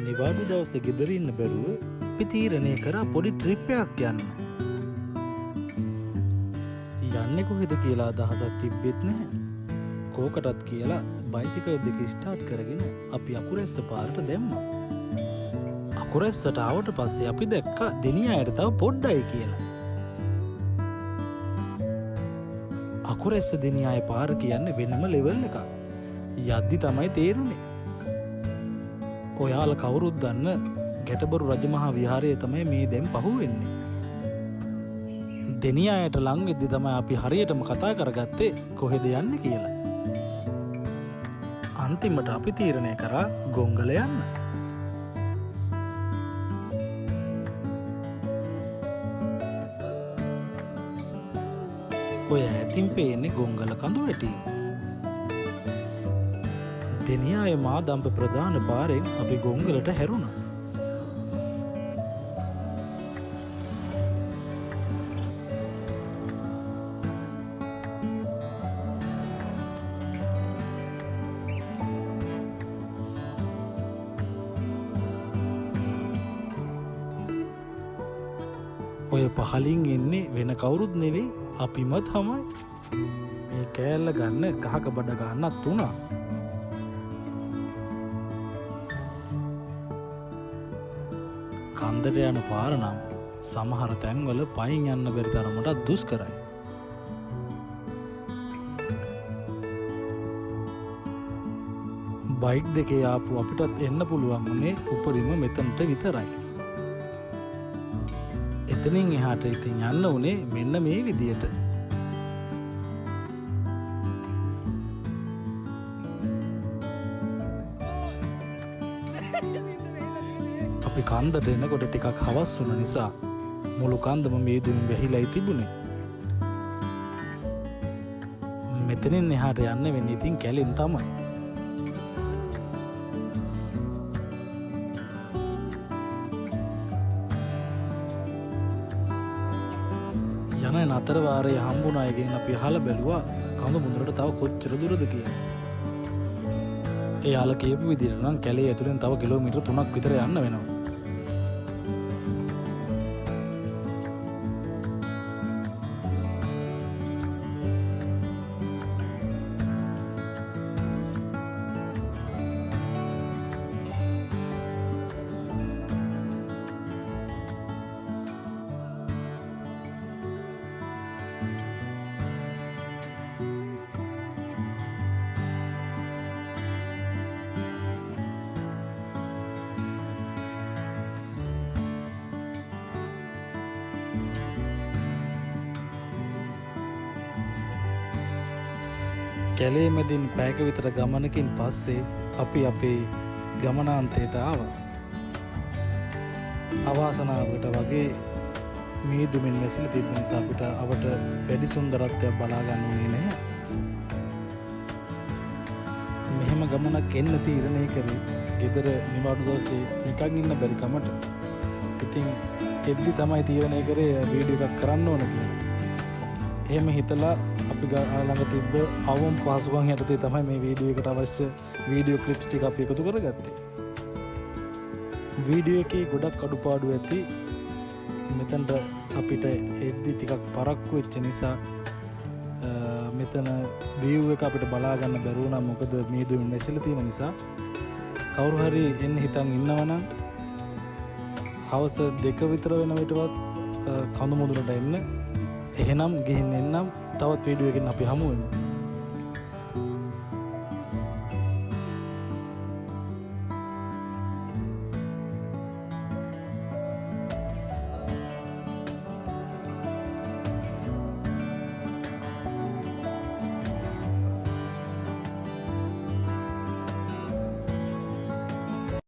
නිවාඩු දවසේ ගෙදර ඉන්න බැරුව අපි තීරණය කරා පොඩි ට්‍රිප් එකක් යන්න. යන්නේ කොහෙද කියලා අදහසක් තිබ්බෙත් නැහැ. කෝකටත් කියලා බයිසිකල් දෙක ස්ටාර්ට් කරගෙන අපි අකුරැස්ස පාරට දැම්මා. අකුරැස්සට ආවට පස්සේ අපි දැක්කා දෙනියායට තව පොඩ්ඩයි කියලා. අකුරැස්ස දෙනියායේ පාර කියන්නේ වෙනම ලෙවල් එකක්. යද්දි තමයි තේරුනේ. ඔයාලා කවුරුත් දන්න ගැටබරු රජමහා විහාරය තමයි මේ දැන් පහුවෙන්නේ. දෙනියායට ලං වෙද්දි තමයි අපි හරියටම කතා කරගත්තේ කොහෙද යන්නේ කියලා. අන්තිමට අපි තීරණය කරා ගොංගල යන්න. ඔය ඇතින් පේන්නේ ගොංගල කඳු වැටි. දෙනියාය මාදම්ප ප්‍රධාන පාරෙන් අපි ගොංගලට හැරුණා. ඔය පහලින් එන්නේ වෙන කවුරුත් නෙවෙයි අපිම තමයි. මේ කෑල්ල ගන්න ගහක බඩ ගන්නත් උනා. කන්දට යන පාර නම් සමහර තැන්වල පයින් යන්න බැරි තරමට දුෂ්කරයි. බයික් දෙකේ ආපු අපිටත් එන්න පුළුවන් වුණේ උපරිම මෙතනට විතරයි. එතනින් එහාට ඉතින් යන්න උනේ මෙන්න මේ විදියට. අපි කන්දට එනකොට ටිකක් හවස් වුණ නිසා මුළු කන්දම මේදුමින් වැහිලායි තිබුණේ. මෙතනින් එහාට යන්න වෙන්නේ ඉතින් කැලෙන් තමයි. යන නතර වාරයේ හම්බුණ අයගෙන් අපි අහලා බැලුවා කඳු මුදුනට තව කොච්චර දුරද කියලා. එයාලා කියපු විදිහට නම් කැලේ ඇතුලෙන් තව කිලෝමීටර් 3ක් විතර යන්න වෙනවා. කැලේ මැදින් පැයක විතර ගමනකින් පස්සේ අපි අපේ ගමනාන්තයට ආවා. අවාසනාවකට වගේ මීදුමින් නැසලා තිබෙන නිසා අපිට අවට වැඩි සුන්දරත්වයක් බලා ගන්න උනේ නැහැ. මෙහෙම ගමනක් එන්න තීරණය කරේ ගෙදර නිවාඩු දවසේ නිකන් ඉන්න බැරි කමට. ඉතින් එද්දි තමයි තීරණය කරේ වීඩියෝ එකක් කරන්න ඕන කියලා. එහෙම හිතලා අපි ළඟ තිබ්බ අවම පහසුකම් යටතේ තමයි මේ වීඩියෝ එකට අවශ්‍ය වීඩියෝ ක්ලිප්ස් ටික අපි එකතු කරගත්තේ. වීඩියෝ එකේ ගොඩක් අඩුපාඩු ඇති. මෙතනට අපිට එද්දි ටිකක් පරක්කු වෙච්ච නිසා මෙතන view එක අපිට බලා ගන්න බැරුව නම් මොකද මේ දුන්නේ නැසලා තියෙන නිසා කවුරු හරි එන්න හිතන් ඉන්නවනම් හවස 2 විතර වෙන විටවත් කඳු මුදුනට එන්න. එහෙනම් ගිහින් එන්නම් තවත් වීඩියෝ එකකින් අපි හමු වෙමු.